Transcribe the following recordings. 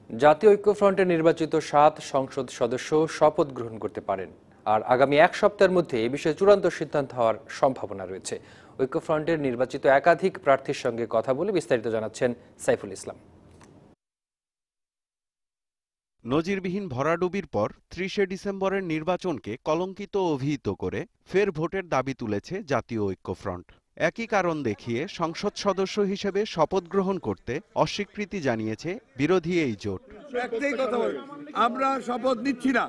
জাতীয় ঐক্যফ্রন্টের নির্বাচিত ৭ সংসদ সদস্য শপথ গ্রহণ করতে পারেন, আর আগামী এক সপ্তাহের মধ্যে এ বিষয়ে চূড়ান্ত সিদ্ধান্ত হওয়ার সম্ভাবনা রয়েছে। ঐক্যফ্রন্টের নির্বাচিত একাধিক প্রার্থীর সঙ্গে কথা বলে বিস্তারিত জানাচ্ছেন সাইফুল ইসলাম। নজিরবিহীন ভরাডুবির পর ৩০শে ডিসেম্বরের নির্বাচনকে কলঙ্কিত অভিহিত করে ফের ভোটের দাবি তুলেছে জাতীয় ঐক্যফ্রন্ট। একই কারণ দেখিয়ে সংসদ সদস্য হিসেবে শপথ গ্রহণ করতে অস্বীকৃতি জানিয়েছে বিরোধী এই জোট। আমরা শপথ নিচ্ছি না।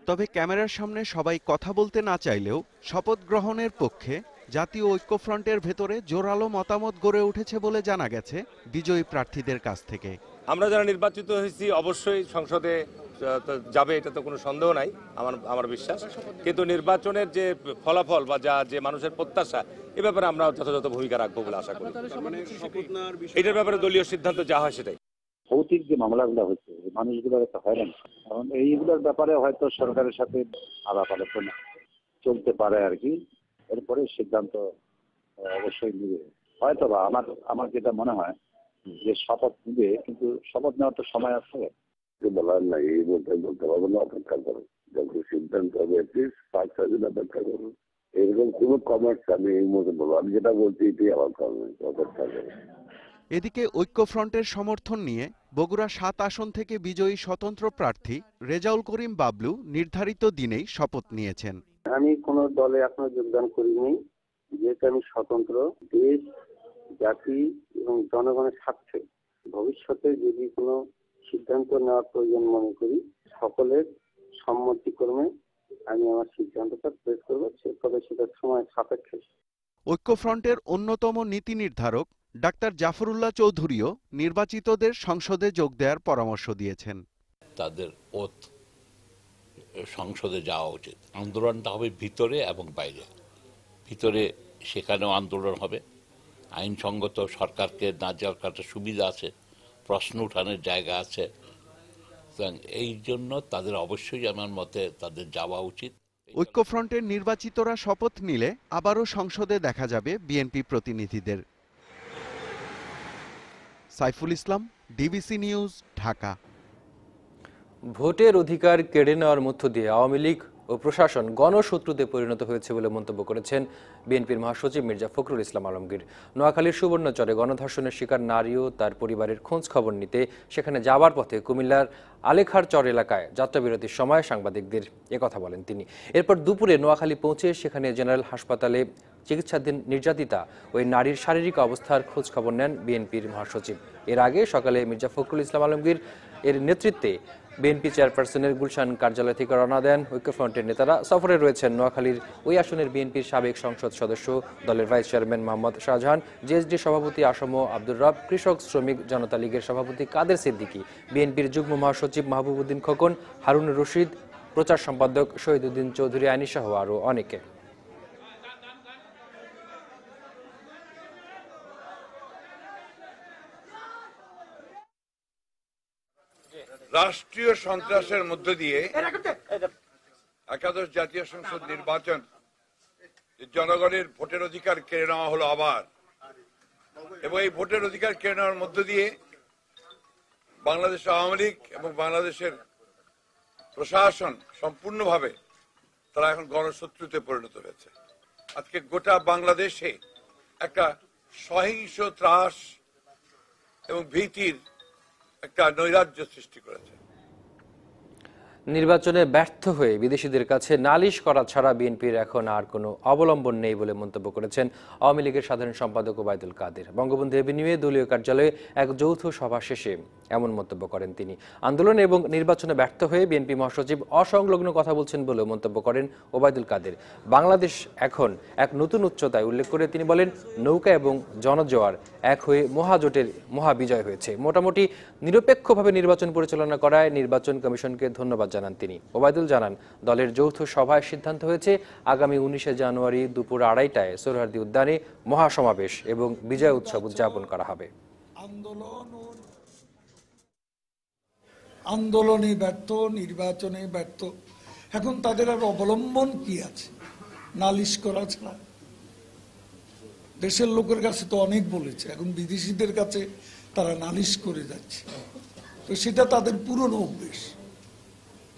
তবে ক্যামেরার সামনে সবাই কথা বলতে না চাইলেও শপথ গ্রহণের পক্ষে জাতীয় ঐক্যফ্রন্টের ভেতরে জোরালো মতামত গড়ে উঠেছে বলে জানা গেছে বিজয়ী প্রার্থীদের কাছ থেকে। আমরা যারা নির্বাচিত হয়েছি অবশ্যই সংসদে যাবে, এটা তো কোনো সন্দেহ নাই আমার বিশ্বাস। কিন্তু নির্বাচনের যে ফলাফল বা যে মানুষের প্রত্যাশা, এ ব্যাপারে আমরা যথাযথ ভূমিকা রাখবো বলে আশা করি। এটার ব্যাপারে দলীয় সিদ্ধান্ত যা হয় সেটাই। ভৌতিক যে মামলাগুলো হচ্ছে মানুষগুলো একটা হয়রান, কারণ এইগুলোর ব্যাপারে হয়তো সরকারের সাথে আলাপ আলোচনা চলতে পারে আর কি। এরপরে সিদ্ধান্ত অবশ্যই নিবে হয়তো বা আমার যেটা মনে হয় যে শপথ নিবে, কিন্তু শপথ নেওয়ার তো সময় আছে, বলার নাই, এই বলতে পারবো না, অপেক্ষা করো যখন সিদ্ধান্ত হবে, প্লিজ ৫-৬ দিন অপেক্ষা করুন। এরকম কোনো কমার্স আমি এই মুহূর্তে বলবো, আমি যেটা বলছি এটাই আমার কমেন্ট, অপেক্ষা করো। এদিকে ঐক্যফ্রন্টের সমর্থন নিয়ে বগুড়া ৭ আসন থেকে বিজয়ী স্বতন্ত্র প্রার্থী রেজাউল করিম বাবলু নির্ধারিত দিনেই শপথ নিয়েছেন। আমি কোনো দলে এখনো যোগদান করিনি, যেহেতু আমি স্বতন্ত্র। দেশ, জাতি এবং জনগণের স্বার্থে ভবিষ্যতে যদি কোনো সিদ্ধান্ত নেওয়ার প্রয়োজন মনে করি, সকলের সম্মতিক্রমে আমি আমার সিদ্ধান্তটা পেশ করবো, তবে সেটা সময় সাপেক্ষে। ঐক্যফ্রন্টের অন্যতম নীতি নির্ধারক ডাক্তার জাফরুল্লাহ চৌধুরীও নির্বাচিতদের সংসদে যোগ দেওয়ার পরামর্শ দিয়েছেন। তাদের ওত সংসদে যাওয়া উচিত। আন্দোলনটা হবে ভিতরে এবং বাইরে। ভিতরে সেখানেও আন্দোলন হবে, আইনসঙ্গত সরকারকে না যাওয়ার একটা সুবিধা আছে, প্রশ্ন উঠানোর জায়গা আছে। এই জন্য তাদের অবশ্যই আমার মতে তাদের যাওয়া উচিত। ঐক্যফ্রন্টের নির্বাচিতরা শপথ নিলে আবারও সংসদে দেখা যাবে বিএনপি প্রতিনিধিদের। Saiful Islam, DBC news, Dhaka. ভোটের অধিকার কেড়ে নেওয়ার মধ্য দিয়ে আওয়ামী লীগ ও প্রশাসন গণশত্রুতে পরিণত হয়েছে বলে মন্তব্য করেছেন বিএনপির মহাসচিব মির্জা ফখরুল ইসলাম আলমগীর। নোয়াখালীর সুবর্ণচরে গণধর্ষণের শিকার নারী ও তার পরিবারের খোঁজ খবর নিতে সেখানে যাবার পথে কুমিল্লার আলেখার চর এলাকায় যাত্রাবিরতির সময় সাংবাদিকদের একথা বলেন তিনি। এরপর দুপুরে নোয়াখালী পৌঁছে সেখানে জেনারেল হাসপাতালে চিকিৎসাধীন নির্যাতিতা ওই নারীর শারীরিক অবস্থার খোঁজ খবর নেন বিএনপির মহাসচিব। এর আগে সকালে মির্জা ফখরুল ইসলাম আলমগীর এর নেতৃত্বে বিএনপি চেয়ারপারসনের গুলশান কার্যালয় থেকে রওনা দেন ঐক্যফ্রন্টের নেতারা। সফরে রয়েছেন নোয়াখালীর ওই আসনের বিএনপির সাবেক সংসদ সদস্য, দলের vice chairman Mohammad Shahjahan, JSD সভাপতি আসম আব্দুর রব, কৃষক শ্রমিক জনতা লীগের সভাপতি কাদের সিদ্দিকী, বিএনপির যুগ্ম মহাসচিব মাহবুবউদ্দিন খোকন, হারুনুর রশিদ, প্রচার সম্পাদক শহীদউদ্দিন চৌধুরী আইনি সহ আরও অনেকে। রাষ্ট্রীয় সন্ত্রাসের মধ্য দিয়ে একাদশ জাতীয় সংসদ নির্বাচন, জনগণের ভোটের অধিকার কেড়ে নেওয়া হলো আবার, এবং এই ভোটের অধিকার কেড়ে নেওয়ার মধ্য দিয়ে বাংলাদেশ আওয়ামী লীগ এবং বাংলাদেশের প্রশাসন সম্পূর্ণভাবে তারা এখন গণশত্রুতে পরিণত হয়েছে। আজকে গোটা বাংলাদেশে একটা সহিংস ত্রাস এবং ভীতির একটা নৈরাজ্য সৃষ্টি করেছে। নির্বাচনে ব্যর্থ হয়ে বিদেশিদের কাছে নালিশ করা ছাড়া বিএনপির এখন আর কোনো অবলম্বন নেই বলে মন্তব্য করেছেন আওয়ামী লীগের সাধারণ সম্পাদক ওবায়দুল কাদের। বঙ্গবন্ধু এভিনিউয়ে দলীয় কার্যালয়ে এক যৌথ সভা শেষে এমন মন্তব্য করেন তিনি। আন্দোলন এবং নির্বাচনে ব্যর্থ হয়ে বিএনপি মহাসচিব অসংলগ্ন কথা বলছেন বলেও মন্তব্য করেন ওবায়দুল কাদের। বাংলাদেশ এখন এক নতুন উচ্চতায় উল্লেখ করে তিনি বলেন, নৌকা এবং জনজোয়ার এক হয়ে মহাজোটের মহাবিজয় হয়েছে। মোটামুটি নিরপেক্ষভাবে নির্বাচন পরিচালনা করায় নির্বাচন কমিশনকে ধন্যবাদ জানান তিনি। ওবায়দুল জানান, দলের যৌথ সভায় সিদ্ধান্ত হয়েছে আগামী 19শে জানুয়ারি দুপুর 2:30টায় সোহরাওয়ার্দী উদ্যানে মহাসমাবেশ এবং বিজয় উৎসব উদযাপন করা হবে। আন্দোলনে ব্যর্থ, নির্বাচনে ব্যর্থ, এখন তাদের আর অবলম্বন কি আছে? নালিশ করা ছাড়া। দেশের লোকের কাছে তো অনেক বলেছে, এখন বিদেশিদের কাছে তারা নালিশ করে যাচ্ছে। তো সেটা তাদের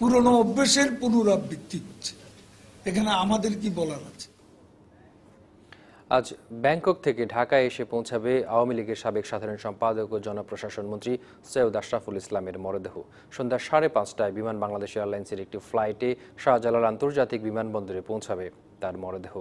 পুরনো অভ্যেসের পুনরাবৃত্তি হচ্ছে। এখানে আমাদের কি বলার আছে? আজ ব্যাংকক থেকে ঢাকায় এসে পৌঁছাবে আওয়ামী লীগের সাবেক সাধারণ সম্পাদক ও জনপ্রশাসন মন্ত্রী সৈয়দ আশরাফুল ইসলামের মরদেহ সন্ধ্যা 5:30টায় বিমান বাংলাদেশ এয়ারলাইন্সের একটি ফ্লাইটে শাহজালাল আন্তর্জাতিক বিমানবন্দরে পৌঁছাবে তার মরদেহ।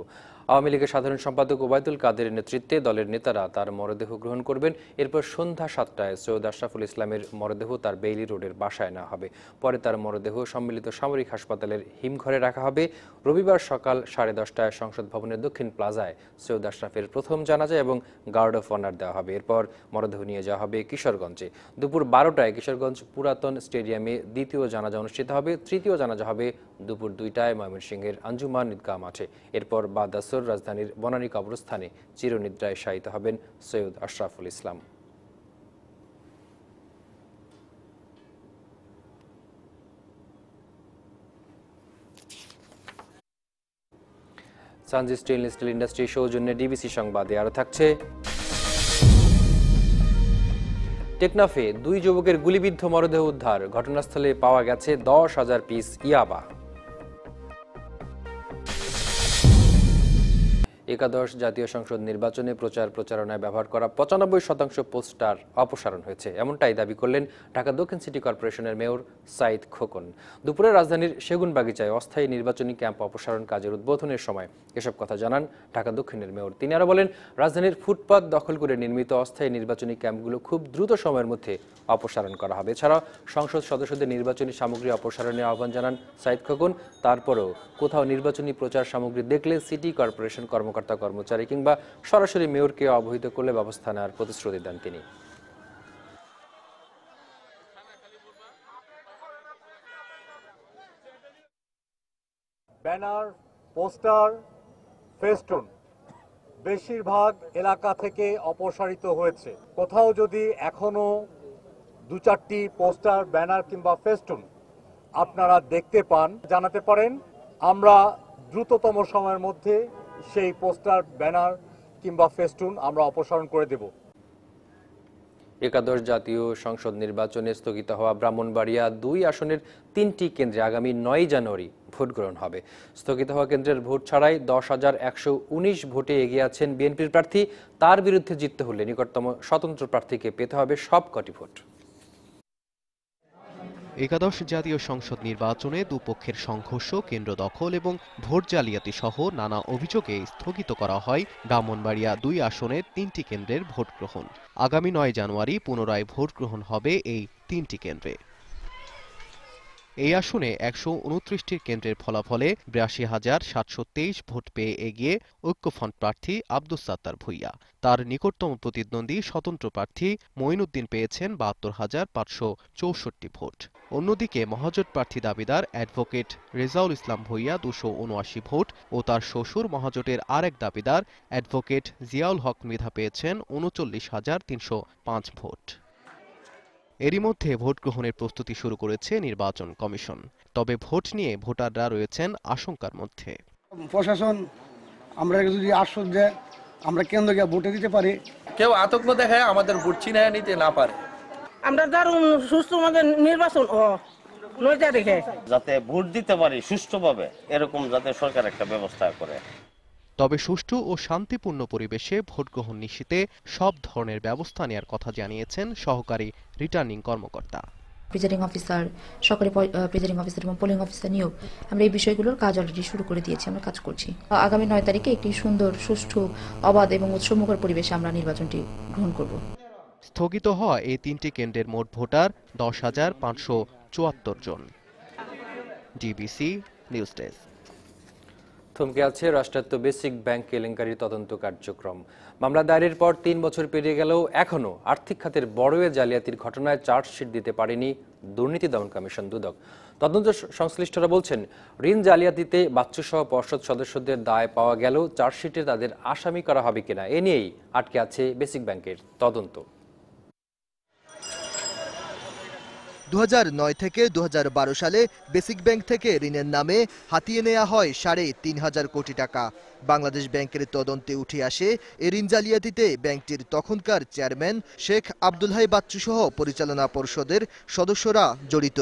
আওয়ামী লীগের সাধারণ সম্পাদক ওবায়দুল কাদেরের নেতৃত্বে দলের নেতারা তার মরদেহ গ্রহণ করবেন। এরপর সন্ধ্যা 7টায় সৈয়দ আশরাফুল ইসলামের মরদেহ তার বেইলি রোডের বাসায় নেওয়া হবে। পরে তার মরদেহ সম্মিলিত সামরিক হাসপাতালের হিমঘরে রাখা হবে। রবিবার সকাল 10:30টায় সংসদ ভবনের দক্ষিণ প্লাজায় সৈয়দ আশরাফের প্রথম জানাজা এবং গার্ড অফ অনার দেওয়া হবে। এরপর মরদেহ নিয়ে যাওয়া হবে কিশোরগঞ্জে। দুপুর 12টায় কিশোরগঞ্জ পুরাতন স্টেডিয়ামে দ্বিতীয় জানাজা অনুষ্ঠিত হবে। তৃতীয় জানাজা হবে দুপুর 2টায় ময়মনসিংহের আঞ্জুমান ঈদগাহ মাঠে। এরপর বাদ আসর রাজধানীর বনানী কবরস্থানে চিরনিদ্রায় শায়িত হবেন Syed Ashraful Islam. সানজি stainless steel industry সৌজন্যে ডিবিসি সংবাদে আরো থাকছে। টেকনাফে 2 যুবকের গুলিবিদ্ধ মরদেহ উদ্ধার, ঘটনাস্থলে পাওয়া গেছে 10,000 পিস ইয়াবা। একাদশ জাতীয় সংসদ নির্বাচনে প্রচারণায় ব্যবহার করা 95% পোস্টার অপসারণ হয়েছে, এমনটাই দাবি করলেন ঢাকা দক্ষিণ সিটি কর্পোরেশনের মেয়র সাইদ খোকন। দুপুরে রাজধানীর সেগুনবাগিচায় অস্থায়ী নির্বাচনী ক্যাম্প অপসারণ কাজের উদ্বোধনের সময় এসব কথা জানান ঢাকা দক্ষিণের মেয়র। তিনি আরো বলেন, রাজধানীর ফুটপাত দখল করে নির্মিত অস্থায়ী নির্বাচনী ক্যাম্পগুলো খুব দ্রুত সময়ের মধ্যে অপসারণ করা হবে। এছাড়া সংসদ সদস্যদের নির্বাচনী সামগ্রী অপসারণের আহ্বান জানান সাইদ খোকন। তারপরেও কোথাও নির্বাচনী প্রচার সামগ্রী দেখলে সিটি কর্পোরেশন কর্মচারী কিংবা সরাসরি মেয়রকে অবহিত করলে ব্যবস্থা নেওয়ার প্রতিশ্রুতি দেন তিনি। ব্যানার, পোস্টার, ফেস্টুন বেশিরভাগ এলাকা থেকে অপসারিত হয়েছে। কোথাও যদি এখনো 2-4টি পোস্টার, ব্যানার কিংবা ফেস্টুন আপনারা দেখতে পান, জানাতে পারেন। আমরা দ্রুততম সময়ের মধ্যে সেই পোস্টার, ব্যানার কিংবা ফেস্টুন আমরা অপসারণ করে দেব। একাদশ জাতীয় সংসদ নির্বাচনে স্থগিত হওয়া ব্রাহ্মণবাড়িয়া 2 আসনের 3টি কেন্দ্রে আগামী 9 জানুয়ারি ভোট গ্রহণ হবে। স্থগিত হওয়া কেন্দ্রের ভোট ছাড়াই 10,119 ভোটে এগিয়ে আছেন বিএনপির প্রার্থী। তার বিরুদ্ধে জিততে হলে নিকটতম স্বতন্ত্র প্রার্থীকে পেতে হবে সবকটি ভোট। একাদশ জাতীয় সংসদ নির্বাচনে দুপক্ষের সংঘর্ষ, কেন্দ্র দখল এবং ভোট জালিয়াতি সহ নানা অভিযোগে স্থগিত করা হয় ব্রাহ্মণবাড়িয়া 2 আসনের 3টি কেন্দ্রের ভোট গ্রহণ। আগামী 9 জানুয়ারি পুনরায় ভোট গ্রহণ হবে এই 3টি কেন্দ্রে। এই আসনে 129টি কেন্দ্রের ফলাফলে 82,723 ভোট পেয়ে এগিয়ে ঐক্যফ্রন্ট প্রার্থী আব্দুস সাত্তার ভূঁইয়া। তার নিকটতম প্রতিদ্বন্দ্বী স্বতন্ত্র প্রার্থী মঈনুদ্দিন পেয়েছেন 72,564 ভোট। অন্যদিকে মহাজোট প্রার্থী দাবিদার অ্যাডভোকেট রেজাউল ইসলাম ভূঁইয়া 279 ভোট ও তার শ্বশুর মহাজোটের আরেক দাবিদার অ্যাডভোকেট জিয়াউল হক মৃধা পেয়েছেন 39,305 ভোট। এরই মধ্যে ভোট গ্রহণের প্রস্তুতি শুরু করেছে নির্বাচন কমিশন। তবে ভোট নিয়ে ভোটাররা রয়েছেন আশঙ্কার মধ্যে। প্রশাসন আমরা যদি আশ্বাস দেয় আমরা কেন্দ্রে গিয়ে ভোটে দিতে পারি, কেউ আতঙ্ক দেখায় আমাদের ভোট ছিনিয়ে নিতে না পারে। আমরা দারুণ সুস্থ নির্বাচন রেখে যাতে ভোট দিতে পারি সুষ্ঠুভাবে, এরকম যাতে সরকার একটা ব্যবস্থা করে। তবে সুষ্ঠু ও শান্তিপূর্ণ পরিবেশে ভোট গ্রহণ নিশ্চিতে সব ধরনের ব্যবস্থা নেওয়ার কথা জানিয়েছেন সহকারী রিটার্নিং কর্মকর্তা। প্রিজাইডিং অফিসার, সরকারি প্রিজাইডিং অফিসার এবং পোলিং অফিসার নিয়োগ, আমরা এই বিষয়গুলোর কাজ অলরেডি শুরু করে দিয়েছি, আমরা কাজ করছি। আগামী 9 তারিখে একটি সুন্দর, সুষ্ঠু, অবাধ এবং উৎসবমুখর পরিবেশে আমরা নির্বাচনটি গ্রহণ করব। স্থগিত হওয়া এই 3টি কেন্দ্রের মোট ভোটার 10,574 জন। DBC news desk. থমকে আছে রাষ্ট্রায়ত্ত বেসিক ব্যাংক কেলেঙ্কারির তদন্ত কার্যক্রম। মামলা দায়েরের পর 3 বছর পেরিয়ে গেলেও এখনও আর্থিক খাতের বড়োয়ে জালিয়াতির ঘটনায় চার্জশিট দিতে পারেনি দুর্নীতি দমন কমিশন দুদক। তদন্ত সংশ্লিষ্টরা বলছেন, ঋণ জালিয়াতিতে বাচ্চুসহ পর্ষদ সদস্যদের দায় পাওয়া গেলেও চার্জশিটে তাদের আসামি করা হবে কিনা এ নিয়েই আটকে আছে বেসিক ব্যাংকের তদন্ত। 2009 থেকে 2012 সালে বেসিক ব্যাংক থেকে ঋণের নামে হাতিয়ে নেওয়া হয় 3,500 কোটি টাকা। বাংলাদেশ ব্যাংকের তদন্তে উঠে আসে এ ঋণ জালিয়াতিতে ব্যাংকটির তখনকার চেয়ারম্যান শেখ আব্দুল হাই বাচ্চু সহ পরিচালনা পর্ষদের সদস্যরা জড়িত।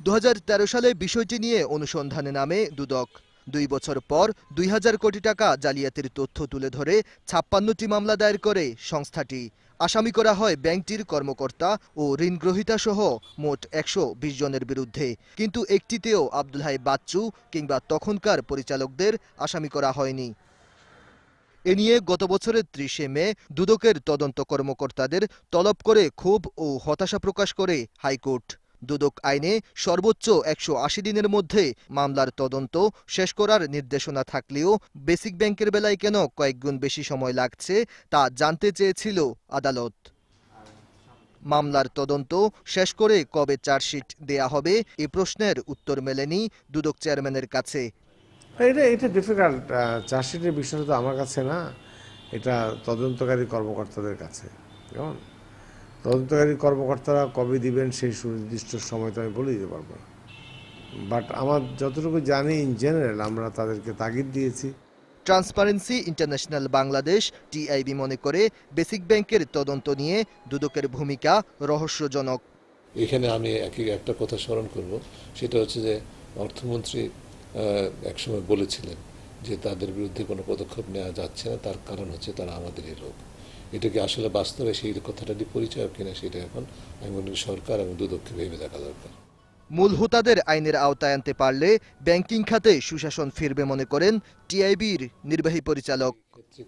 2013 সালে বিষয়টি নিয়ে অনুসন্ধানে নামে দুদক। 2 বছর পর 2,000 কোটি টাকা জালিয়াতির তথ্য তুলে ধরে 56টি মামলা দায়ের করে সংস্থাটি। আসামি করা হয় ব্যাংকটির কর্মকর্তা ও ঋণগ্রহীতা সহ মোট 120 জনের বিরুদ্ধে, কিন্তু একটিতেও আব্দুল হাই বাচ্চু কিংবা তখনকার পরিচালকদের আসামি করা হয়নি। এ নিয়ে গত বছরের 30 মে দুদকের তদন্ত কর্মকর্তাদের তলব করে ক্ষোভ ও হতাশা প্রকাশ করে হাইকোর্ট। দুদক আইনে সর্বোচ্চ 180 দিনের মধ্যে মামলার তদন্ত শেষ করার নির্দেশনা থাকলেও বেসিক ব্যাংকের বেলায় কেন কয়েক গুণ বেশি সময় লাগছে তা জানতে চেয়েছিল আদালত। মামলার তদন্ত শেষ করে কবে চার্জশিট দেয়া হবে এই প্রশ্নের উত্তর মেলেনি দুদক চেয়ারম্যানের কাছে। এটা ডিফিকাল্ট। চার্জশিটের বিষয়টা তো আমার কাছে না, এটা তদন্তকারী কর্মকর্তাদের কাছে। কেমন তদন্তকারী কর্মকর্তারা কবে দিবেন সেই সুনির্দিষ্ট সময় তো আমি বলে দিতে পারবো না, বাট আমার যতটুকু জানি ইন জেনারেল আমরা তাদেরকে তাগিদ দিয়েছি। ট্রান্সপারেন্সি ইন্টারন্যাশনাল বাংলাদেশ টিআইবি মনে করে বেসিক ব্যাংকের তদন্ত নিয়ে দুদকের ভূমিকা রহস্যজনক। এখানে আমি একটা কথা স্মরণ করব, সেটা হচ্ছে যে অর্থমন্ত্রী একসময় বলেছিলেন যে তাদের বিরুদ্ধে কোনো পদক্ষেপ নেওয়া যাচ্ছে না, তার কারণ হচ্ছে তারা আমাদেরই লোক। এটা কি আসলে বাস্তবে সেই কথাটারই পরিচয় কিনা সেটা এখন আমি মনে করি সরকার এবং দুদককে ভেবে দেখা দরকার। মূল হোতাদের আইনের আওতায় আনতে পারলে ব্যাংকিং খাতে সুশাসন ফিরবে মনে করেন টিআইবির নির্বাহী পরিচালক।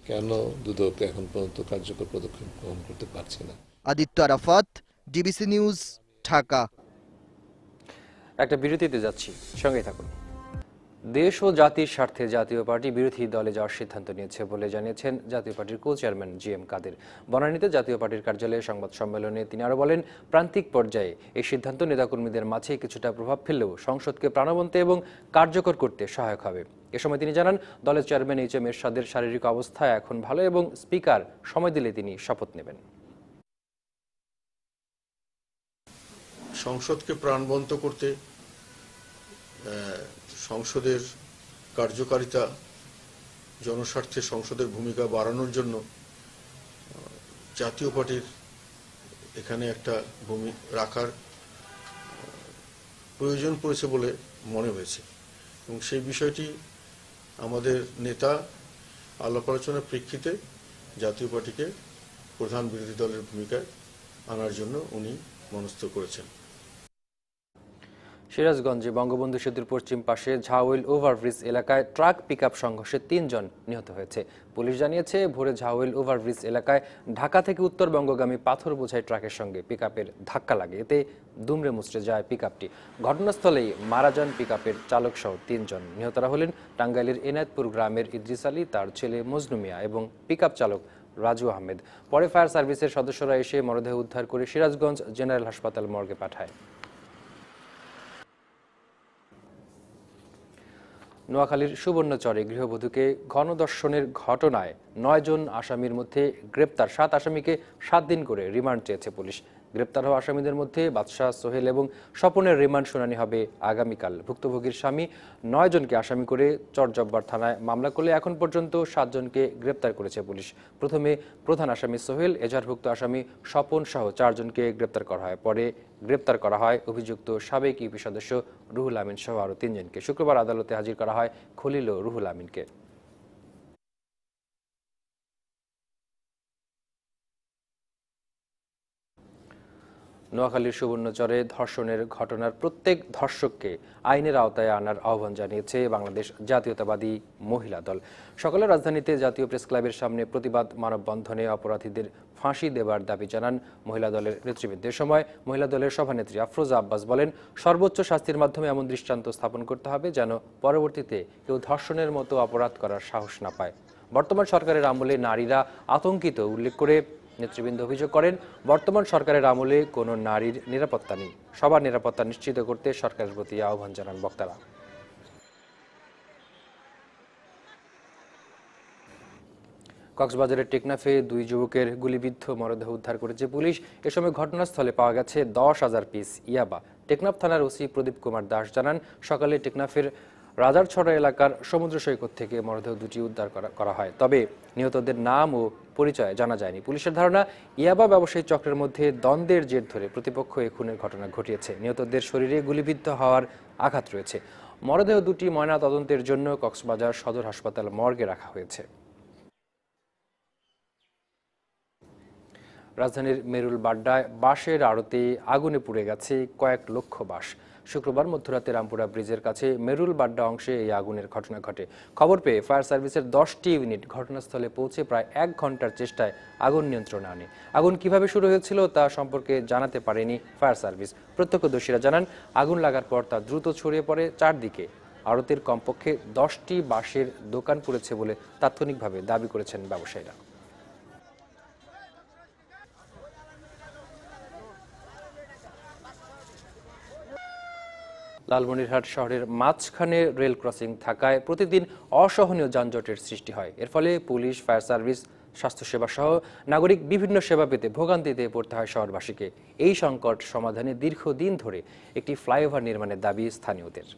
কেন দুদক এখন পর্যন্ত কার্যকর পদক্ষেপ গ্রহণ করতে পারছে না? Aditya Arafat, DBC news, Dhaka. একটা বিরতিতে যাচ্ছি, সঙ্গেই থাকুন। দেশ ও জাতির স্বার্থে জাতীয় পার্টি বিরোধী দলে যাওয়ার সিদ্ধান্ত নিয়েছে বলে জানিয়েছেন জাতীয় পার্টির কো চেয়ারম্যান জিএম কাদের। বনানীতে জাতীয় পার্টির কার্যালয়ে সংবাদ সম্মেলনে তিনি আরও বলেন, প্রান্তিক পর্যায়ে এই সিদ্ধান্ত নেতাকর্মীদের মাঝে কিছুটা প্রভাব ফেললেও সংসদকে প্রাণবন্ত এবং কার্যকর করতে সহায়ক হবে। এ সময় তিনি জানান, দলের চেয়ারম্যান এইচ এম এরশাদের শারীরিক অবস্থা এখন ভালো এবং স্পিকার সময় দিলে তিনি শপথ নেবেন। সংসদকে প্রাণবন্ত করতে, সংসদের কার্যকারিতা, জনস্বার্থে সংসদের ভূমিকা বাড়ানোর জন্য জাতীয় পার্টির এখানে একটা ভূমিকা রাখার প্রয়োজন পড়েছে বলে মনে হয়েছে এবং সেই বিষয়টি আমাদের নেতা আলাপ আলোচনার প্রেক্ষিতে জাতীয় পার্টিকে প্রধান বিরোধী দলের ভূমিকায় আনার জন্য উনি মনস্থ করেছেন। সিরাজগঞ্জে বঙ্গবন্ধু সেতুর পশ্চিম পাশে ঝাউইল ওভারব্রিজ এলাকায় ট্রাক পিকআপ সংঘর্ষে 3 জন নিহত হয়েছে। পুলিশ জানিয়েছে, ভোরে ঝাউইল ওভারব্রিজ এলাকায় ঢাকা থেকে উত্তরবঙ্গগামী পাথর বোঝাই ট্রাকের সঙ্গে পিকআপের ধাক্কা লাগে, এতে দুমড়ে মুচড়ে যায় পিকআপটি। ঘটনাস্থলেই মারা যান পিকআপের চালক সহ 3 জন। নিহতরা হলেন টাঙ্গাইলের এনায়েতপুর গ্রামের ইদ্রিস আলী, তার ছেলে মজনু মিয়া এবং পিকআপ চালক রাজু আহমেদ। পরে ফায়ার সার্ভিসের সদস্যরা এসে মরদেহ উদ্ধার করে সিরাজগঞ্জ জেনারেল হাসপাতাল মর্গে পাঠায়। নোয়াখালীর সুবর্ণচরে গৃহবধূকে গণধর্ষণের ঘটনায় 9 জন আসামির মধ্যে গ্রেপ্তার 7 আসামিকে 7 দিন করে রিমান্ড চেয়েছে পুলিশ। গ্রেপ্তার হওয়া আসামিদের মধ্যে বাদশাহ, সোহেল এবং স্বপনের রিমান্ড শুনানি হবে আগামীকাল। ভুক্তভোগীর স্বামী 9 জনকে আসামি করে চরজব্বার থানায় মামলা করলে এখন পর্যন্ত 7 জনকে গ্রেপ্তার করেছে পুলিশ। প্রথমে প্রধান আসামি সোহেল, এজাহারভুক্ত আসামি স্বপন সহ 4 জনকে গ্রেপ্তার করা হয়। পরে গ্রেপ্তার করা হয় অভিযুক্ত সাবেক ইউপি সদস্য রুহুল আমিন সহ আরও 3 জনকে। শুক্রবার আদালতে হাজির করা হয় খলিল ও রুহুল আমিনকে। নোয়াখালীর সুবর্ণচরে ধর্ষণের ঘটনার প্রত্যেক ধর্ষককে আইনের আওতায় আনার আহ্বান জানিয়েছে বাংলাদেশ জাতীয়তাবাদী মহিলা দল। সকালে রাজধানীতে জাতীয় প্রেস ক্লাবের সামনে প্রতিবাদ মানববন্ধনে অপরাধীদের ফাঁসি দেবার দাবি জানান মহিলা দলের নেতৃবৃন্দ। এ সময় মহিলা দলের সভানেত্রী আফরোজা আব্বাস বলেন, সর্বোচ্চ শাস্তির মাধ্যমে এমন দৃষ্টান্ত স্থাপন করতে হবে যেন পরবর্তীতে কেউ ধর্ষণের মতো অপরাধ করার সাহস না পায়। বর্তমান সরকারের আমলে নারীরা আতঙ্কিত উল্লেখ করে নেতৃবৃন্দ অভিযোগ করেন, বর্তমান সরকারের আমলে কোনো নারীর নিরাপত্তা নেই। সবার নিরাপত্তা নিশ্চিত করতে সরকারের প্রতি আহ্বান জানান বক্তারা। কক্সবাজারের টেকনাফে 2 যুবকের গুলিবিদ্ধ মরদেহ উদ্ধার করেছে পুলিশ। এ সময় ঘটনাস্থলে পাওয়া গেছে 10,000 পিস ইয়াবা। টেকনাফ থানার ওসি প্রদীপ কুমার দাস জানান, সকালে টেকনাফের রাজারছড়া এলাকার সমুদ্র সৈকত থেকে মরদেহ দুটি উদ্ধার করা হয়, তবে নিহতদের নাম ও পরিচয় জানা যায়নি। পুলিশের ধারণা, ইয়াবা ব্যবসায়ী চক্রের মধ্যে দ্বন্দ্বের জের ধরে প্রতিপক্ষ এই খুনের ঘটনা ঘটিয়েছে। নিহতদের শরীরে গুলিবিদ্ধ হওয়ার আঘাত রয়েছে। মরদেহ দুটি ময়না তদন্তের জন্য কক্সবাজার সদর হাসপাতাল মর্গে রাখা হয়েছে। রাজধানীর মেরুল বাড্ডায় বাঁশের আড়তে আগুনে পুড়ে গেছে কয়েক লক্ষ বাঁশ। শুক্রবার মধ্যরাতে রামপুরা ব্রিজের কাছে মেরুল বাড্ডা অংশে এই আগুনের ঘটনা ঘটে। খবর পেয়ে ফায়ার সার্ভিসের 10টি ইউনিট ঘটনাস্থলে পৌঁছে প্রায় 1 ঘন্টার চেষ্টায় আগুন নিয়ন্ত্রণে আনে। আগুন কিভাবে শুরু হয়েছিল তা সম্পর্কে জানাতে পারেনি ফায়ার সার্ভিস। প্রত্যক্ষদর্শীরা জানান, আগুন লাগার পর তা দ্রুত ছড়িয়ে পড়ে চারদিকে। আড়তের কমপক্ষে 10টি বাঁশের দোকান পুড়েছে বলে তাৎক্ষণিকভাবে দাবি করেছেন ব্যবসায়ীরা। লালমনিরহাট শহরের মাঝখানে রেল ক্রসিং থাকায় প্রতিদিন অসহনীয় যানজটের সৃষ্টি হয়। এর ফলে পুলিশ, ফায়ার সার্ভিস, স্বাস্থ্যসেবা সহ নাগরিক বিভিন্ন সেবা পেতে ভোগান্তিতে পড়তে হয় শহরবাসীকে। এই সংকট সমাধানে দীর্ঘদিন ধরে একটি ফ্লাইওভার নির্মাণের দাবি স্থানীয়দের।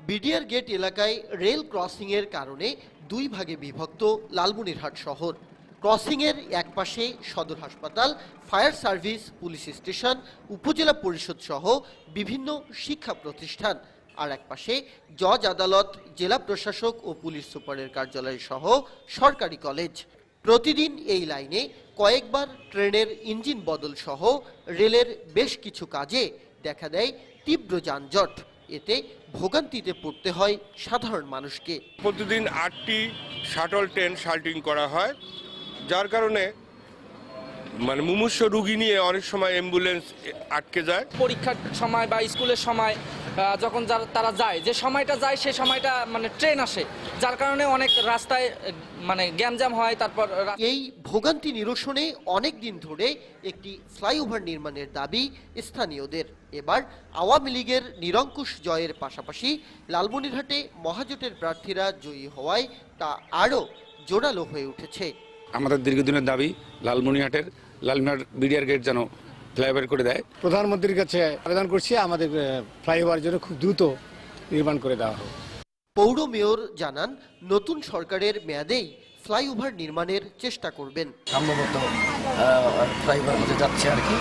বিডিআর গেট এলাকায় রেল ক্রসিং এর কারণে 2 ভাগে বিভক্ত লালমনিরহাট শহর। ক্রসিং এর এক পাশে সদর হাসপাতাল, ফায়ার সার্ভিস, পুলিশ স্টেশন, উপজেলা পরিষদ সহ বিভিন্ন শিক্ষা প্রতিষ্ঠান, আর এক পাশে জজ আদালত, জেলা প্রশাসক ও পুলিশ সুপারের কার্যালয় সহ সরকারি কলেজ। প্রতিদিন এই লাইনে কয়েকবার ট্রেনের ইঞ্জিন বদল সহ রেলের বেশ কিছু কাজে দেখা দেয় তীব্র যানজট। এতে ভোগান্তিতে পড়তে হয় সাধারণ মানুষকে। প্রতিদিন 8টি শাটল ট্রেন শাল্টিং করা হয়, যার কারণে মুমূর্ষু রোগী নিয়ে অনেক সময় অ্যাম্বুলেন্স আটকে যায়। পরীক্ষার সময় বা স্কুলের সময় যখন তারা যায়, যে সময়টা যায় সে সময়টা ট্রেন আসে, যার কারণে অনেক রাস্তায় গ্যামজাম হয়। তারপর এই ভোগান্তি নিরসনে অনেক দিন ধরে একটি ফ্লাইওভার নির্মাণের দাবি স্থানীয়দের। এবার আওয়ামী লীগের নিরঙ্কুশ জয়ের পাশাপাশি লালমনিরহাটে মহাজোটের প্রার্থীরা জয়ী হওয়ায় তা আরও জোরালো হয়ে উঠেছে। আমাদের দীর্ঘদিনের দাবি লালমনিরহাট বিডিআর গেট যেন ফ্লাইওভার করে দেয়। প্রধানমন্ত্রীর কাছে আবেদন করছি আমাদের ফ্লাইওভার যেন খুব দ্রুত নির্মাণ করে দেওয়া হোক। পৌর মেয়র জানান, নতুন সরকারের মেয়াদেই ফ্লাইওভার নির্মাণের চেষ্টা করবেন। সম্ভবত ফ্লাইওভার হতে যাচ্ছে আর কি,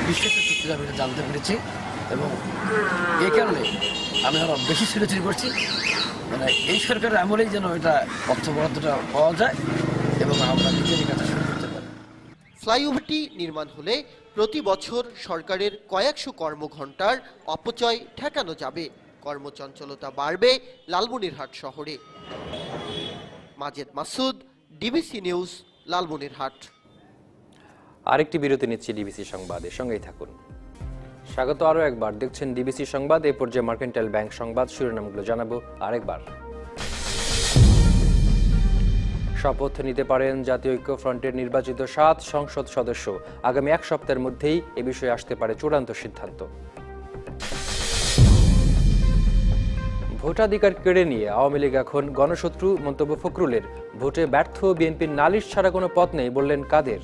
বিশেষ সূত্রে আমি জানতে পেরেছি এবং এই কারণে আমি আরো বেশি সিরিয়াসলি করছি, এই সরকারের আমলেই যেন এটা অর্থ বরাদ্দটা পাওয়া যায় এবং আমরা নিজেরই কাছে শুরু করতে পারি। ফ্লাইওভারটি নির্মাণ হলে প্রতি বছর সরকারের কয়েকশো কর্মঘণ্টার অপচয় ঠেকানো যাবে। কর্মচঞ্চলতা বাড়বে লালমনিরহাট শহরে। Majed Masud, DBC news, Lalmonirhat. আরেকটি বিরতি নিচ্ছি ডিবিসি সংবাদের সঙ্গেই থাকুন। স্বাগত আরও একবার, দেখছেন ডিবিসি সংবাদ। এই পর্যায়ে মার্কেন্টাইল ব্যাংক সংবাদ শিরোনামগুলো জানাবো আরেকবার। শপথ নিতে পারেন জাতীয় ঐক্যফ্রন্টের নির্বাচিত 7 সংসদ সদস্য। আগামী 1 সপ্তাহের মধ্যেই এ বিষয়ে আসতে পারে চূড়ান্ত সিদ্ধান্ত। ভোটাধিকার কেড়ে নিয়ে আওয়ামী লীগ এখন গণশত্রু, মন্তব্য ফখরুলের। ভোটে ব্যর্থ বিএনপির নালিশ ছাড়া কোনো পথ নেই, বললেন কাদের।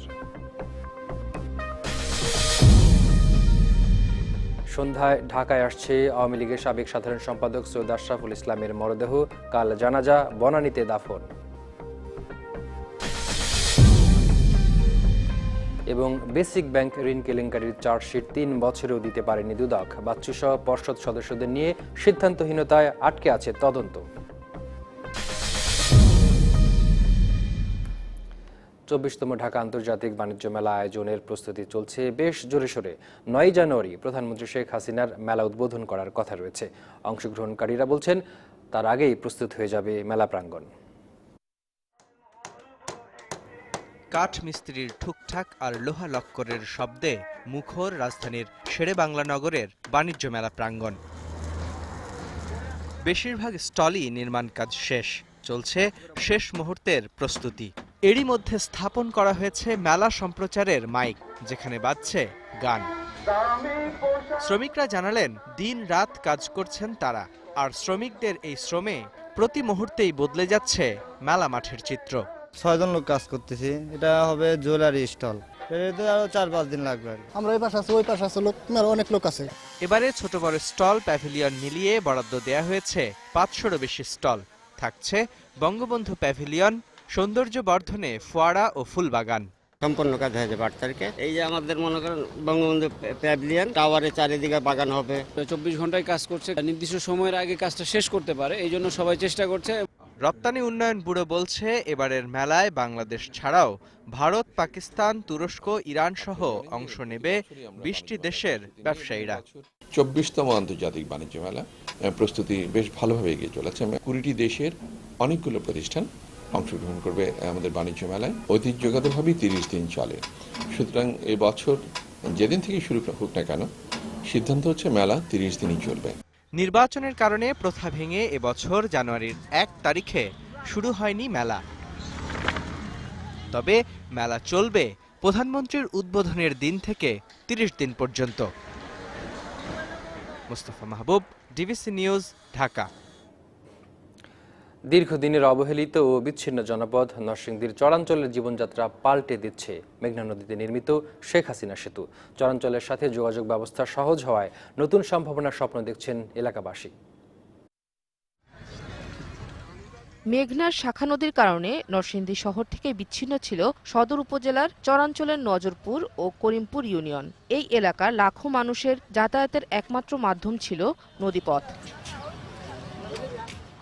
সন্ধ্যায় ঢাকায় আসছে আওয়ামী লীগের সাবেক সাধারণ সম্পাদক সৈয়দ আশরাফুল ইসলামের মরদেহ। কাল জানাজা, বনানীতে দাফন। এবং বেসিক ব্যাংক ঋণ কেলেঙ্কারির চার্জশিট 3 বছরেও দিতে পারেনি দুদক। বাচ্চুসহ পর্ষদ সদস্যদের নিয়ে সিদ্ধান্তহীনতায় আটকে আছে তদন্ত। 24তম ঢাকা আন্তর্জাতিক বাণিজ্য মেলা আয়োজনের প্রস্তুতি চলছে বেশ জোরেশোরে। 9 জানুয়ারি প্রধানমন্ত্রী শেখ হাসিনার মেলা উদ্বোধন করার কথা রয়েছে। অংশগ্রহণকারীরা বলছেন তার আগেই প্রস্তুত হয়ে যাবে মেলা প্রাঙ্গণ। কাঠ মিস্ত্রির ঠুকঠাক আর লোহা লক্করের শব্দে মুখর রাজধানীর শেরেবাংলা নগরের বাণিজ্য মেলা প্রাঙ্গণ। বেশিরভাগ স্টলই নির্মাণ কাজ শেষ, চলছে শেষ মুহূর্তের প্রস্তুতি। এরই মধ্যে স্থাপন করা হয়েছে মেলা সম্প্রচারের মাইক, যেখানে বাজছে গান। শ্রমিকরা জানালেন দিন রাত কাজ করছেন তারা, আর শ্রমিকদের এই শ্রমে প্রতি মুহূর্তেই বদলে যাচ্ছে মেলা মাঠের চিত্র। 6 জন লোক কাজ করতেছি, এটা হবে জুয়েলারি স্টল, এতে আরো 4-5 দিন লাগবে। আমরা এই পাশে আছে, ওই পাশে আছে, লোক অনেক লোক আছে। এবারে ছোট বড় স্টল প্যাভিলিয়ন মিলিয়ে বরাদ্দ দেয়া হয়েছে 500-এরও বেশি স্টল। থাকছে বঙ্গবন্ধু প্যাভিলিয়ন, সৌন্দর্য বর্ধনে ফোয়ারা ও ফুলবাগান। সম্পূর্ণ কাজ হয়ে যাবে 8 তারিখে। এই যে আমাদের মনে করেন বঙ্গবন্ধু প্যাভিলিয়ন টাওয়ারে চারিদিকে বাগান হবে। 24 ঘন্টায় কাজ করছে, নির্দিষ্ট সময়ের আগে কাজটা শেষ করতে পারে, এই জন্য সবাই চেষ্টা করছে। রপ্তানি উন্নয়ন ব্যুরো বলছে এবারের মেলায় বাংলাদেশ ছাড়াও ভারত, পাকিস্তান, তুরস্ক, ইরান সহ অংশ নেবে 20টি দেশের ব্যবসায়ীরা। 24তম আন্তর্জাতিক বাণিজ্য মেলা প্রস্তুতি বেশ ভালোভাবে এগিয়ে চলেছে। 20টি দেশের অনেকগুলো প্রতিষ্ঠান অংশগ্রহণ করবে আমাদের বাণিজ্য মেলায়। ঐতিহ্যগতভাবেই 30 দিন চলে, সুতরাং এবছর যেদিন থেকে শুরু হোক না কেন সিদ্ধান্ত হচ্ছে মেলা 30 দিনই চলবে। নির্বাচনের কারণে প্রথা ভেঙে এবছর জানুয়ারির 1 তারিখে শুরু হয়নি মেলা। তবে মেলা চলবে প্রধানমন্ত্রীর উদ্বোধনের দিন থেকে 30 দিন পর্যন্ত। মুস্তাফা মাহবুব, ডিবিসি নিউজ, ঢাকা। দীর্ঘদিনের অবহেলিত ও বিচ্ছিন্ন জনপদ নরসিংদীর চরাঞ্চলের জীবনযাত্রা পাল্টে দিচ্ছে মেঘনা নদীতে নির্মিত শেখ হাসিনা সেতু। চরাঞ্চলের সাথে যোগাযোগ ব্যবস্থা সহজ হওয়ায় নতুন সম্ভাবনার স্বপ্ন দেখছেন এলাকাবাসী। মেঘনার শাখা নদীর কারণে নরসিংদী শহর থেকে বিচ্ছিন্ন ছিল সদর উপজেলার চরাঞ্চলের নজরপুর ও করিমপুর ইউনিয়ন। এই এলাকার লাখো মানুষের যাতায়াতের একমাত্র মাধ্যম ছিল নদীপথ।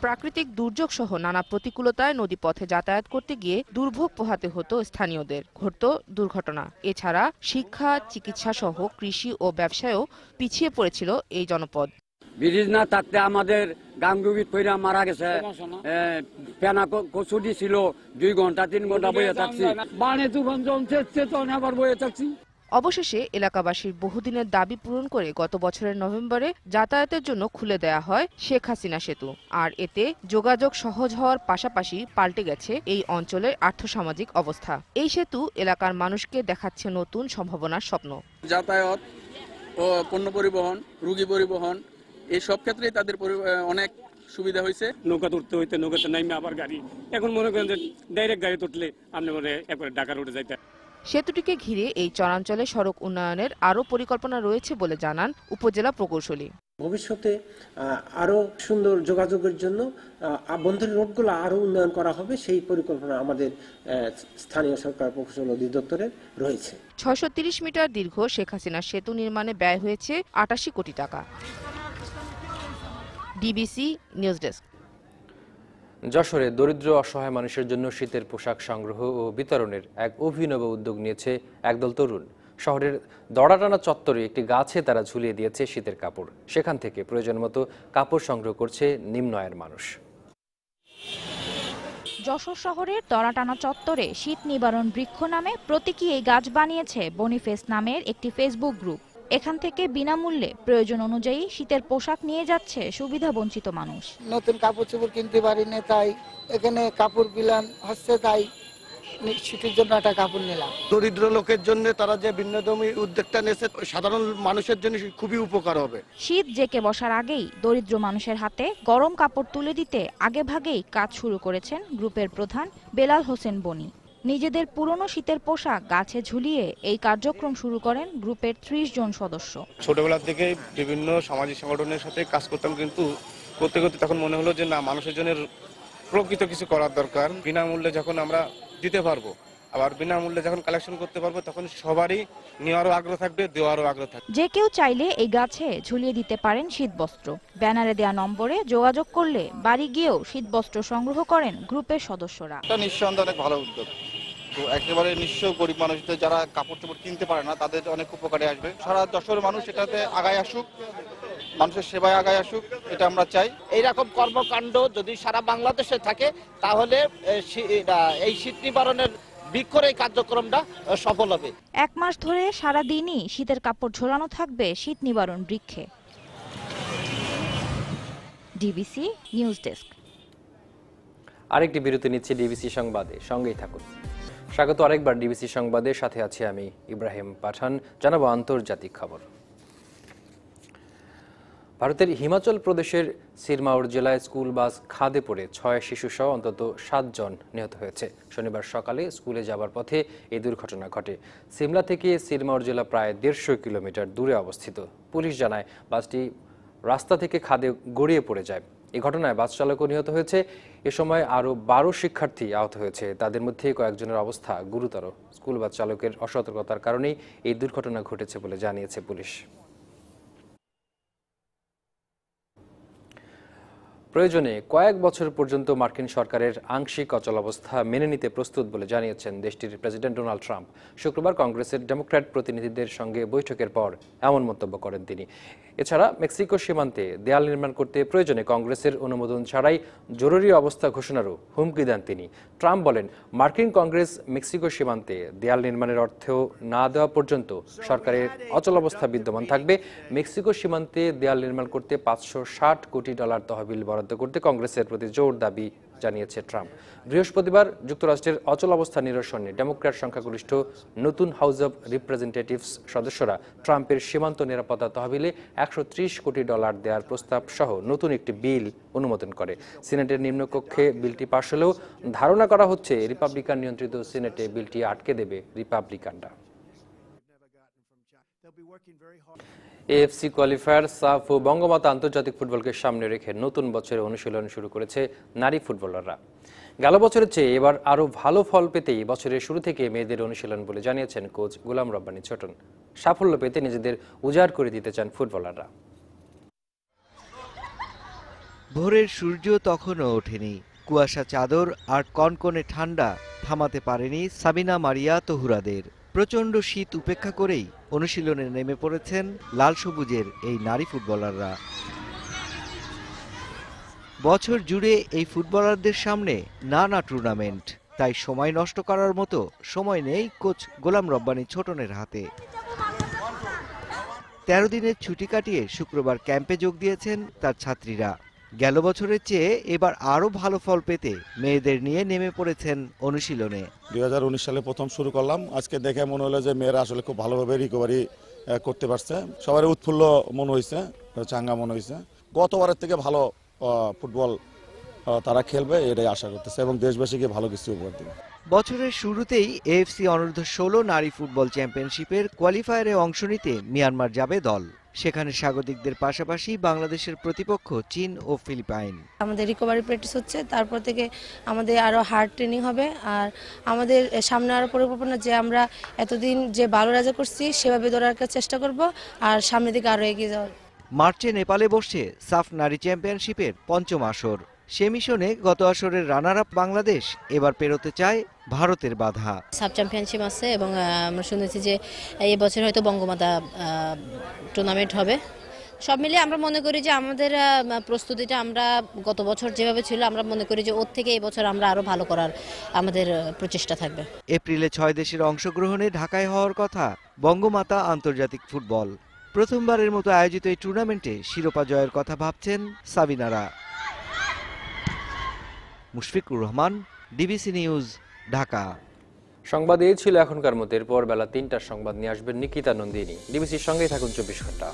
প্রাকৃতিক দুর্যোগ সহ নানা প্রতিকূলতায় নদীপথে যাতায়াত করতে গিয়ে দুর্ভোগ পোহাতে হতো স্থানীয়দের, ঘটত দুর্ঘটনা। এছাড়া শিক্ষা, চিকিৎসা সহ কৃষি ও ব্যবসায়ও পিছিয়ে পড়েছিল এই জনপদ। ব্রিজ না থাকতে আমাদের গাঙ্গুবিত পইরা মারা গেছে, পেনা কচুটি ছিল 2 ঘন্টা 3 ঘন্টা বয়ে থাকছি, বানে তুফান জমছে তো আবার বয়ে থাকছি। অবশেষে এলাকাবাসীর বহুদিনের দাবি পূরণ করে গত বছরের নভেম্বরে যাতায়াতের জন্য খুলে দেয়া হয় শেখ হাসিনা সেতু। আর এতে যোগাযোগ সহজ হওয়ার পাশাপাশি পাল্টে গেছে এই অঞ্চলের আর্থসামাজিক অবস্থা। এই সেতু এলাকার মানুষকে দেখাচ্ছে নতুন সম্ভাবনার স্বপ্ন। যাতায়াত ও পণ্য পরিবহন, রোগী পরিবহন, এই সব ক্ষেত্রেই তাদের অনেক সুবিধা হয়েছে। নৌকা তুলতে হইতে নৌকাতে নাইমে আবার গাড়ি, এখন মনে করেন যে ডাইরেক্ট গাড়ি তুললে আপনি মনে একবারে ঢাকা রোডে যাইতে। সেতুটিকে ঘিরে এই চরাঞ্চলে সড়ক উন্নয়নের আরও পরিকল্পনা রয়েছে বলে জানান উপজেলা প্রকৌশলী। ভবিষ্যতে আরো সুন্দর যোগাযোগের জন্য আভ্যন্তরীণ রোডগুলো আরো উন্নয়ন করা হবে, সেই পরিকল্পনা আমাদের স্থানীয় সরকার প্রকৌশল অধিদপ্তরের রয়েছে। 630 মিটার দীর্ঘ শেখ হাসিনা সেতু নির্মাণে ব্যয় হয়েছে 88 কোটি টাকা। DBC news desk. যশোরে দরিদ্র অসহায় মানুষের জন্য শীতের পোশাক সংগ্রহ ও বিতরণের এক অভিনব উদ্যোগ নিয়েছে একদল তরুণ। শহরের দড়াটানা চত্বরে একটি গাছে তারা ঝুলিয়ে দিয়েছে শীতের কাপড়। সেখান থেকে প্রয়োজন মতো কাপড় সংগ্রহ করছে নিম্ন আয়ের মানুষ। যশোর শহরের দড়াটানা চত্বরে শীত নিবারণ বৃক্ষ নামে প্রতীকী এই গাছ বানিয়েছে বনিফেস নামের একটি ফেসবুক গ্রুপ। এখান থেকে বিনামূল্যে প্রয়োজন অনুযায়ী শীতের পোশাক নিয়ে যাচ্ছে সুবিধা বঞ্চিত মানুষ। নতুন কাপড় চোপড় কিনতে পারি না, তাই এখানে কাপড় বিলান হচ্ছে, তাই শীতের জন্য একটা কাপড় নিলাম। দরিদ্র লোকের জন্য তারা যে ভিন্নধর্মী উদ্যোগটা নিয়েছে সাধারণ মানুষের জন্য খুবই উপকার হবে। শীত জেকে বসার আগেই দরিদ্র মানুষের হাতে গরম কাপড় তুলে দিতে আগেভাগেই কাজ শুরু করেছেন গ্রুপের প্রধান বেলাল হোসেন বনি। নিজেদের পুরনো শীতের পোশাক গাছে ঝুলিয়ে এই কার্যক্রম শুরু করেন গ্রুপের 30 জন সদস্য। ছোটবেলা থেকে বিভিন্ন সামাজিক সংগঠনের সাথে কাজ করতাম, কিন্তু করতে করতে তখন মনে হলো যে না, মানুষের জন্য প্রকৃত কিছু করার দরকার। বিনামূল্যে যখন আমরা দিতে পারবো, আবার বিনামূল্যে যখন কালেকশন করতে পারবো, তখন সবারই নেওয়ারও আগ্রহ থাকবে, দেওয়ারও আগ্রহ থাকবে। যে কেউ চাইলে এই গাছে ঝুলিয়ে দিতে পারেন শীতবস্ত্র। ব্যানারে দেয়া নম্বরে যোগাযোগ করলে বাড়ি গিয়েও শীতবস্ত্র সংগ্রহ করেন গ্রুপের সদস্যরা। এটা নিঃসন্দেহে অনেক ভালো উদ্যোগ। তো একেবারে নিঃস্ব গরিব মানুষদের যারা কাপড় চোপড় কিনতে পারে না, তাদের অনেক উপকারে আসবে। সারা যশোর মানুষ এটাতে আগায় আসুক, মানুষের সেবায় আগায় আসুক, এটা আমরা চাই। এইরকম কর্মকাণ্ড যদি সারা বাংলাদেশে থাকে, তাহলে এই শীত নিবারণের বৃক্ষর এই কার্যক্রমটা সফল হবে। 1 মাস ধরে সারা দিনই শীতের কাপড় ঝোলানো থাকবে শীত নিবারণ বৃক্ষে। DBC news desk. আরেকটি বিরতি নিচ্ছে ডিবিসি সংবাদে, সঙ্গেই থাকুন। স্বাগত আরেকবার ডিবিসি সংবাদে, সাথে আছি আমি ইব্রাহিম পাঠান। জানাবো আন্তর্জাতিক খবর। ভারতের হিমাচল প্রদেশের সিরমাউর জেলায় স্কুল বাস খাদে পড়ে 6 শিশুসহ অন্তত 7 জন নিহত হয়েছে। শনিবার সকালে স্কুলে যাবার পথে এই দুর্ঘটনা ঘটে। সিমলা থেকে সিরমাউর জেলা প্রায় 150 কিলোমিটার দূরে অবস্থিত। পুলিশ জানায় বাসটি রাস্তা থেকে খাদে গড়িয়ে পড়ে যায়। এই ঘটনায় বাস চালকও নিহত হয়েছে। এ সময় আরও 12 শিক্ষার্থী আহত হয়েছে। তাদের মধ্যে কয়েকজনের অবস্থা গুরুতর। স্কুল বাস চালকের অসতর্কতার কারণেই এই দুর্ঘটনা ঘটেছে বলে জানিয়েছে পুলিশ। প্রয়োজনে কয়েক বছর পর্যন্ত মার্কিন সরকারের আংশিক অচলাবস্থা মেনে নিতে প্রস্তুত বলে জানিয়েছেন দেশটির প্রেসিডেন্ট ডোনাল্ড ট্রাম্প। শুক্রবার কংগ্রেসের ডেমোক্র্যাট প্রতিনিধিদের সঙ্গে বৈঠকের পর এমন মন্তব্য করেন তিনি। এছাড়া মেক্সিকো সীমান্তে দেয়াল নির্মাণ করতে প্রয়োজনে কংগ্রেসের অনুমোদন ছাড়াই জরুরি অবস্থা ঘোষণারও হুমকি দেন তিনি। ট্রাম্প বলেন, মার্কিন কংগ্রেস মেক্সিকো সীমান্তে দেয়াল নির্মাণের অর্থ না দেওয়া পর্যন্ত সরকারের অচলাবস্থা বিদ্যমান থাকবে। মেক্সিকো সীমান্তে দেয়াল নির্মাণ করতে $560 কোটি তহবিল বরাদ্দ করতে কংগ্রেসের প্রতি জোর দাবি জানিয়েছে ট্রাম্প। বৃহস্পতিবার যুক্তরাষ্ট্রের অচলাবস্থা নিরসনে ডেমোক্র্যাট সংখ্যাগরিষ্ঠ নতুন হাউস অব রিপ্রেজেন্টেটিভস সদস্যরা ট্রাম্পের সীমান্ত নিরাপত্তা তহবিলে $130 কোটি দেওয়ার প্রস্তাব সহ নতুন একটি বিল অনুমোদন করে। সিনেটের নিম্নকক্ষে বিলটি পাশ হলেও ধারণা করা হচ্ছে রিপাবলিকান নিয়ন্ত্রিত সিনেটে বিলটি আটকে দেবে রিপাবলিকানরা। এএফসি কোয়ালিফায়ার, সাফ ও বঙ্গমাতা আন্তর্জাতিক ফুটবলকে সামনে রেখে নতুন বছরে অনুশীলন শুরু করেছে নারী ফুটবলাররা। গেল বছরের চেয়ে এবার আরও ভালো ফল পেতেই বছরের শুরু থেকে মেয়েদের অনুশীলন বলে জানিয়েছেন কোচ গোলাম রব্বানী ছোটন। সাফল্য পেতে নিজেদের উজাড় করে দিতে চান ফুটবলাররা। ভোরের সূর্য তখনও ওঠেনি, কুয়াশা চাদর আর কনকনে ঠান্ডা থামাতে পারেনি সাবিনা মারিয়া তহুরাদের। প্রচণ্ড শীত উপেক্ষা করেই অনুশীলনে নেমে পড়েছেন লাল সবুজের এই নারী ফুটবলাররা। বছর জুড়ে এই ফুটবলারদের সামনে নানা টুর্নামেন্ট, তাই সময় নষ্ট করার মতো সময় নেই কোচ গোলাম রব্বানী ছোটনের হাতে। 13 দিনের ছুটি কাটিয়ে শুক্রবার ক্যাম্পে যোগ দিয়েছেন তার ছাত্রীরা। গেল বছরের চেয়ে এবার আরও ভালো ফল পেতে মেয়েদের নিয়ে নেমে পড়েছেন অনুশীলনে। 2019 সালে প্রথম শুরু করলাম। আজকে দেখে মনে হলো যে মেয়েরা আসলে খুব ভালোভাবে রিকভারি করতে পারছে। সবার উৎফুল্ল মনে হয়েছে, চাঙ্গা মনে হয়েছে। গতবারের থেকে ভালো ফুটবল তারা খেলবে এটাই আশা করতেছে এবং দেশবাসীকে ভালো কিছু উপহার দেবে। বছরের শুরুতেই এএফসি অনূর্ধ্ব 16 নারী ফুটবল চ্যাম্পিয়নশিপের কোয়ালিফায়ারে অংশ নিতে মিয়ানমার যাবে দল। সেখানে স্বাগতিকদের পাশাপাশি বাংলাদেশের প্রতিপক্ষ চীন ও ফিলিপাইন। আমাদের রিকভারি প্র্যাকটিস হচ্ছে, তারপর থেকে আমাদের আরো হার্ড ট্রেনিং হবে। আর আমাদের সামনে আরো পরিকল্পনা যে আমরা এতদিন যে ভালো রেজাল্ট করছি সেভাবে ধরে রাখার চেষ্টা করব আর সামনের দিকে আরো এগিয়ে যাওয়ার। মার্চে নেপালে বসছে সাফ নারী চ্যাম্পিয়নশিপের 5ম আসর। সে মিশনে গত আসরের রানার আপ বাংলাদেশ এবার পেরোতে চায় ভারতের বাধা। সাব চ্যাম্পিয়নশিপ আছে এবং আমরা শুনেছি যে এই বছর হয়তো বঙ্গমাতা টুর্নামেন্ট হবে। সব মিলিয়ে আমরা মনে করি যে আমাদের প্রস্তুতিটা আমরা গত বছর যেভাবে ছিল আমরা মনে করি যে ওর থেকে এই বছর আমরা আরো ভালো করার আমাদের প্রচেষ্টা থাকবে। এপ্রিলে 6 দেশের অংশগ্রহণে ঢাকায় হওয়ার কথা বঙ্গমাতা আন্তর্জাতিক ফুটবল। প্রথমবারের মতো আয়োজিত এই টুর্নামেন্টে শিরোপা জয়ের কথা ভাবছেন সাবিনারা। Mushfiqur Rahman, DBC news, Dhaka. সংবাদ এই ছিল এখনকার মতো। এরপর বেলা 3টার সংবাদ নিয়ে আসবেন নিকিতা নন্দিনী। ডিবিসির সঙ্গেই থাকুন 24 ঘন্টা।